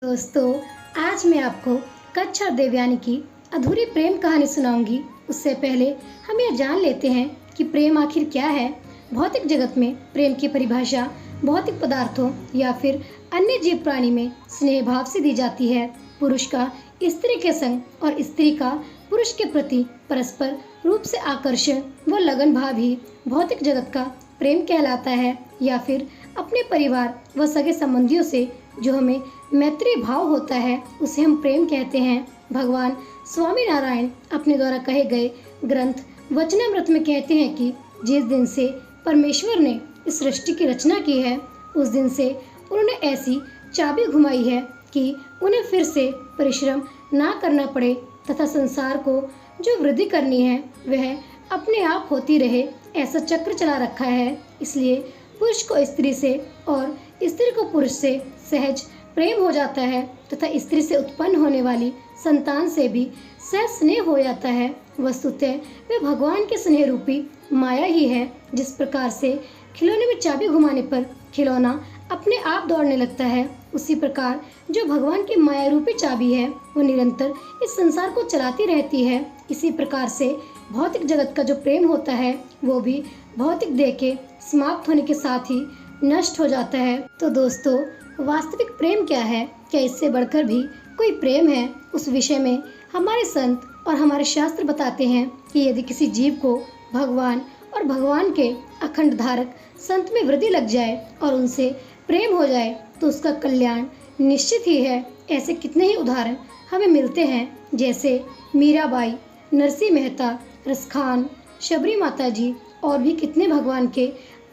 दोस्तों, आज मैं आपको कच्छ और देवयानी की अधूरी प्रेम कहानी सुनाऊंगी। उससे पहले हम यह जान लेते हैं कि प्रेम आखिर क्या है। भौतिक जगत में प्रेम की परिभाषा भौतिक पदार्थों या फिर अन्य जीव प्राणी में स्नेह भाव से दी जाती है। पुरुष का स्त्री के संग और स्त्री का पुरुष के प्रति परस्पर रूप से आकर्षण व लगन भाव ही भौतिक जगत का प्रेम कहलाता है। या फिर अपने परिवार व सगे संबंधियों से जो हमें मैत्री भाव होता है उसे हम प्रेम कहते हैं। भगवान स्वामी नारायण अपने द्वारा कहे गए ग्रंथ वचनामृत में कहते हैं कि जिस दिन से परमेश्वर ने इस सृष्टि की रचना की है उस दिन से उन्होंने ऐसी चाबी घुमाई है कि उन्हें फिर से परिश्रम ना करना पड़े तथा संसार को जो वृद्धि करनी है वह अपने आप होती रहे, ऐसा चक्र चला रखा है। इसलिए पुरुष को स्त्री से और स्त्री को पुरुष से सहज प्रेम हो जाता है तथा स्त्री से उत्पन्न होने वाली संतान से भी सहज स्नेह हो जाता है। वस्तुतः वे भगवान के स्नेह रूपी माया ही है। जिस प्रकार से खिलौने में चाबी घुमाने पर खिलौना अपने आप दौड़ने लगता है, उसी प्रकार जो भगवान की माया रूपी चाबी है वो निरंतर इस संसार को चलाती रहती है। इसी प्रकार से भौतिक जगत का जो प्रेम होता है वो भी भौतिक देह के समाप्त होने के साथ ही नष्ट हो जाता है। तो दोस्तों, वास्तविक प्रेम क्या है? क्या इससे बढ़कर भी कोई प्रेम है? उस विषय में हमारे संत और हमारे शास्त्र बताते हैं कि यदि किसी जीव को भगवान और भगवान के अखंड धारक संत में वृद्धि लग जाए और उनसे प्रेम हो जाए तो उसका कल्याण निश्चित ही है। ऐसे कितने ही उदाहरण हमें मिलते हैं, जैसे मीराबाई, नरसिंह मेहता, रसखान, शबरी माता जी और भी कितने भगवान के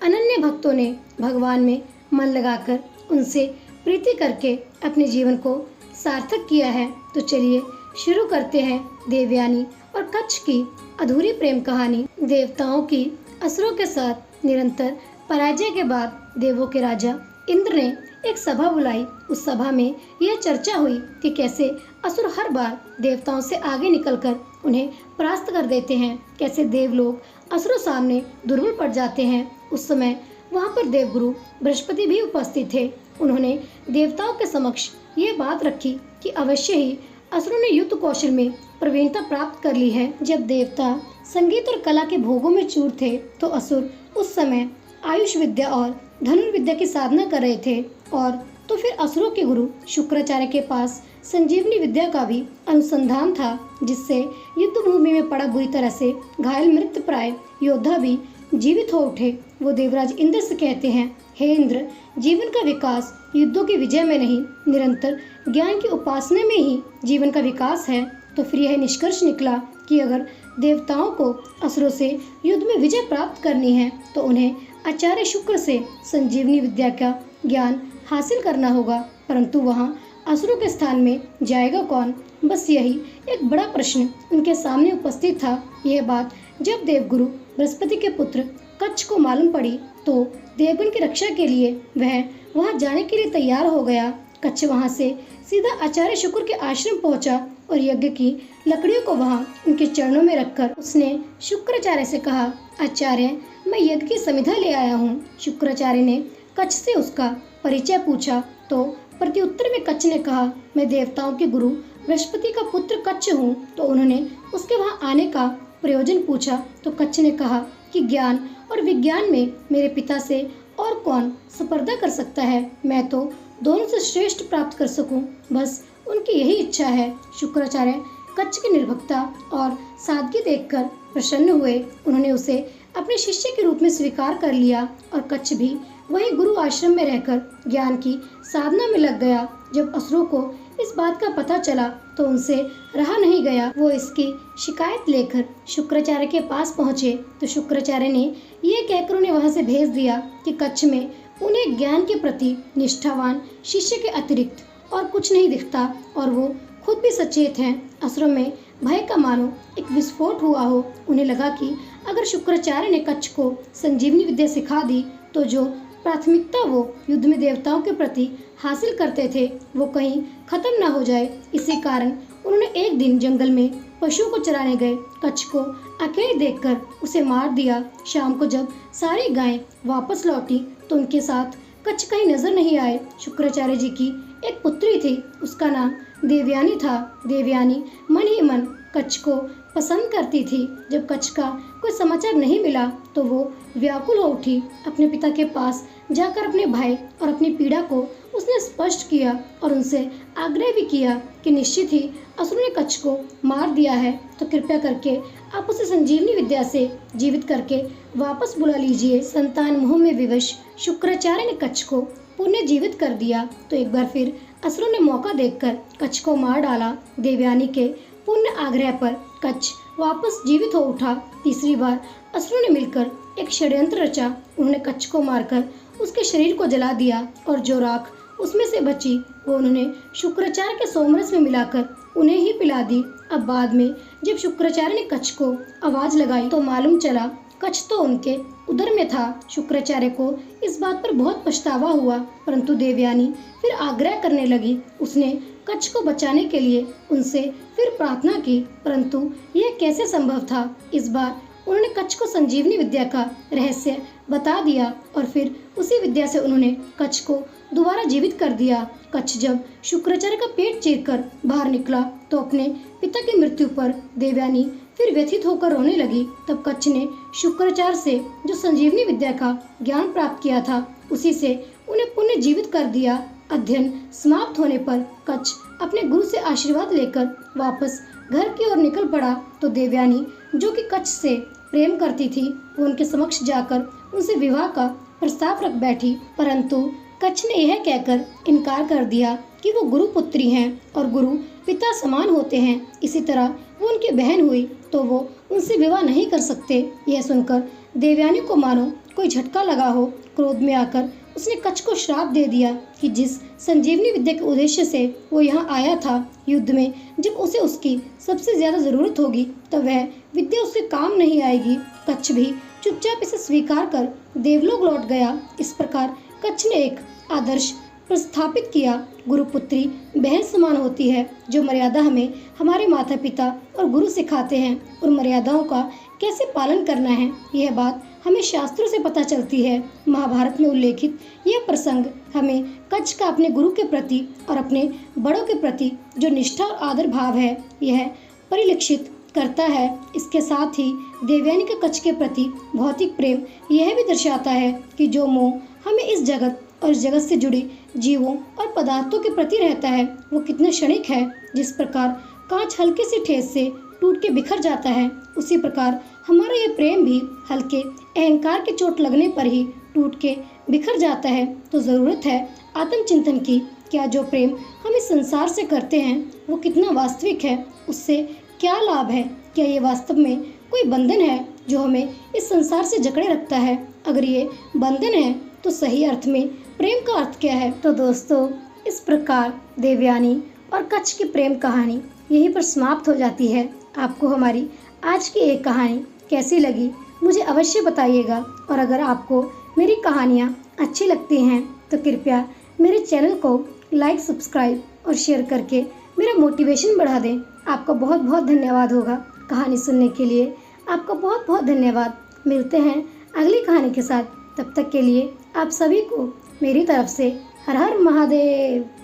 अनन्य भक्तों ने भगवान में मन लगाकर उनसे प्रीति करके अपने जीवन को सार्थक किया है। तो चलिए शुरू करते हैं देवयानी और कच्छ की अधूरी प्रेम कहानी। देवताओं की असुरों के साथ निरंतर पराजय के बाद देवों के राजा इंद्र ने एक सभा बुलाई। उस सभा में यह चर्चा हुई कि कैसे असुर हर बार देवताओं से आगे निकलकर उन्हें परास्त कर देते हैं, कैसे देवलोग असुरों सामने दुर्बल पड़ जाते हैं। उस समय वहाँ पर देवगुरु बृहस्पति भी उपस्थित थे। उन्होंने देवताओं के समक्ष ये बात रखी कि अवश्य ही असुरों ने युद्ध कौशल में प्रवीणता प्राप्त कर ली है। जब देवता संगीत और कला के भोगों में चूर थे तो असुर उस समय आयुष विद्या और धनुर्विद्या की साधना कर रहे थे। और तो फिर असुरों के गुरु शुक्राचार्य के पास संजीवनी विद्या का भी अनुसंधान था, जिससे युद्ध भूमि में पड़ा बुरी तरह से घायल मृतप्राय योद्धा भी जीवित हो उठे। वो देवराज इंद्र से कहते हैं, हे इंद्र, जीवन का विकास युद्धों की विजय में नहीं, निरंतर ज्ञान की उपासना में ही जीवन का विकास है। तो फिर यह निष्कर्ष निकला कि अगर देवताओं को असुरों से युद्ध में विजय प्राप्त करनी है तो उन्हें आचार्य शुक्र से संजीवनी विद्या का ज्ञान हासिल करना होगा। परंतु वहाँ असुरों के स्थान में जाएगा कौन? बस यही एक बड़ा प्रश्न उनके सामने उपस्थित था। यह बात जब देवगुरु बृहस्पति के पुत्र कच्छ को मालूम पड़ी तो देवगण की रक्षा के लिए वह वहां जाने के लिए तैयार हो गया। कच्छ वहां से सीधा आचार्य शुक्र के आश्रम पहुंचा और यज्ञ की लकड़ियों को वहां उनके चरणों में रखकर उसने शुक्राचार्य से कहा, आचार्य, मैं यज्ञ की समिधा ले आया हूँ। शुक्राचार्य ने कच्छ से उसका परिचय पूछा तो प्रत्युत्तर में कच्छ ने कहा, मैं देवताओं के गुरु बृहस्पति का पुत्र कच्छ हूँ। तो उन्होंने उसके वहां आने का प्रयोजन पूछा तो कच्छ ने कहा कि ज्ञान और विज्ञान में मेरे पिता से और कौन स्पर्धा कर सकता है। मैं तो दोनों से श्रेष्ठ प्राप्त कर सकूं, बस उनकी यही इच्छा है। शुक्राचार्य कच्छ की निर्भीकता और सादगी देखकर प्रसन्न हुए। उन्होंने उसे अपने शिष्य के रूप में स्वीकार कर लिया और कच्छ भी वहीं गुरु आश्रम में रहकर ज्ञान की साधना में लग गया। जब असुरों को इस बात का पता चला तो उनसे रहा नहीं गया। वो इसकी शिकायत लेकर शुक्राचार्य के पास पहुँचे तो शुक्राचार्य ने ये कहकर उन्हें वहाँ से भेज दिया कि कच्छ में उन्हें ज्ञान के प्रति निष्ठावान शिष्य के अतिरिक्त और कुछ नहीं दिखता और वो खुद भी सचेत हैं। असुरों में भय का मानो एक विस्फोट हुआ हो। उन्हें लगा कि अगर शुक्राचार्य ने कच्छ को संजीवनी विद्या सिखा दी तो जो प्राथमिकता वो युद्ध में देवताओं के प्रति हासिल करते थे वो कहीं खत्म ना हो जाए। इसी कारण उन्होंने एक दिन जंगल में पशुओं को चराने गए। कच्छ को अकेले देखकर उसे मार दिया। शाम को जब सारी गायें वापस लौटी तो उनके साथ कच्छ कहीं नजर नहीं आए। शुक्राचार्य जी की एक पुत्री थी, उसका नाम देवयानी था। देवयानी मन ही मन कच्छ को पसंद करती थी। जब कच्छ का कोई समाचार नहीं मिला तो वो व्याकुल हो उठी। अपने पिता के पास जाकर अपने भाई और अपनी पीड़ा को उसने स्पष्ट किया और उनसे आग्रह भी किया कि निश्चित ही असुर ने कच्छ को मार दिया है, तो कृपया करके आप उसे संजीवनी विद्या से जीवित करके वापस बुला लीजिए। संतान मोह में विवश शुक्राचार्य ने कच्छ को पुनर्जीवित कर दिया, तो एक बार फिर असुरों ने मौका देखकर कच्छ को मार डाला। देवयानी के पुण्य आग्रह पर कच्छ वापस जीवित हो उठा। तीसरी बार असुरों ने मिलकर एक षड्यंत्र रचा। उन्होंने कच्छ को मारकर उसके शरीर को जला दिया और जो राख उसमें से बची वो उन्होंने शुक्राचार्य के सोमरस में मिलाकर उन्हें ही पिला दी। अब बाद में जब शुक्राचार्य ने कच्छ को आवाज लगाई तो मालूम चला कच्छ तो उनके उदर में था। शुक्राचार्य को इस बात पर बहुत पछतावा हुआ, परंतु देवयानी फिर आग्रह करने लगी। उसने कच्छ को बचाने के लिए उनसे फिर प्रार्थना की, परंतु यह कैसे संभव था। इस बार उन्होंने कच्छ को संजीवनी विद्या का रहस्य बता दिया और फिर उसी विद्या से उन्होंने कच्छ को दोबारा जीवित कर दिया। कच्छ जब शुक्राचार्य का पेट चीरकर बाहर निकला तो अपने पिता की मृत्यु पर देवयानी फिर व्यथित होकर रोने लगी। तब कच्छ ने शुक्राचार्य से जो संजीवनी विद्या का ज्ञान प्राप्त किया था उसी से उन्हें पुनः जीवित कर दिया। अध्ययन समाप्त होने पर कच्छ अपने गुरु से आशीर्वाद लेकर वापस घर की ओर निकल पड़ा, तो देवयानी जो कि कच्छ से प्रेम करती थी वो उनके समक्ष जाकर उनसे विवाह का प्रस्ताव रख बैठी, परंतु कच्छ ने यह कहकर इनकार कर दिया कि वो गुरु पुत्री हैं और गुरु पिता समान होते हैं। इसी तरह वो उनकी बहन हुई तो वो उनसे विवाह नहीं कर सकते। यह सुनकर देवयानी को मानो कोई झटका लगा हो। क्रोध में आकर उसने कच्छ को श्राप दे दिया कि जिस संजीवनी विद्या के उद्देश्य से वो यहाँ आया था, युद्ध में जब उसे उसकी सबसे ज्यादा जरूरत होगी तब वह विद्या उसके काम नहीं आएगी। कच्छ भी चुपचाप इसे स्वीकार कर देवलोक लौट गया। इस प्रकार कच्छ ने एक आदर्श प्रस्थापित किया। गुरुपुत्री बहन समान होती है। जो मर्यादा हमें हमारे माता पिता और गुरु सिखाते हैं उन मर्यादाओं का कैसे पालन करना है, यह बात हमें शास्त्रों से पता चलती है। महाभारत में उल्लेखित यह प्रसंग हमें कच्छ का अपने गुरु के प्रति और अपने बड़ों के प्रति जो निष्ठा और आदर भाव है यह परिलक्षित करता है। इसके साथ ही देवयानी का कच्छ के प्रति भौतिक प्रेम यह भी दर्शाता है कि जो मोह हमें इस जगत और इस जगत से जुड़ी जीवों और पदार्थों के प्रति रहता है वो कितना क्षणिक है। जिस प्रकार कांच हल्के से ठेस से टूट के बिखर जाता है, उसी प्रकार हमारा ये प्रेम भी हल्के अहंकार के चोट लगने पर ही टूट के बिखर जाता है। तो ज़रूरत है आत्मचिंतन की। क्या जो प्रेम हम इस संसार से करते हैं वो कितना वास्तविक है, उससे क्या लाभ है। क्या ये वास्तव में कोई बंधन है जो हमें इस संसार से जकड़े रखता है। अगर ये बंधन है तो सही अर्थ में प्रेम का अर्थ क्या है। तो दोस्तों, इस प्रकार देवयानी और कच्छ की प्रेम कहानी यहीं पर समाप्त हो जाती है। आपको हमारी आज की एक कहानी कैसी लगी मुझे अवश्य बताइएगा, और अगर आपको मेरी कहानियाँ अच्छी लगती हैं तो कृपया मेरे चैनल को लाइक, सब्सक्राइब और शेयर करके मेरा मोटिवेशन बढ़ा दें। आपका बहुत बहुत धन्यवाद होगा। कहानी सुनने के लिए आपका बहुत बहुत धन्यवाद। मिलते हैं अगली कहानी के साथ। तब तक के लिए आप सभी को मेरी तरफ से हर हर महादेव।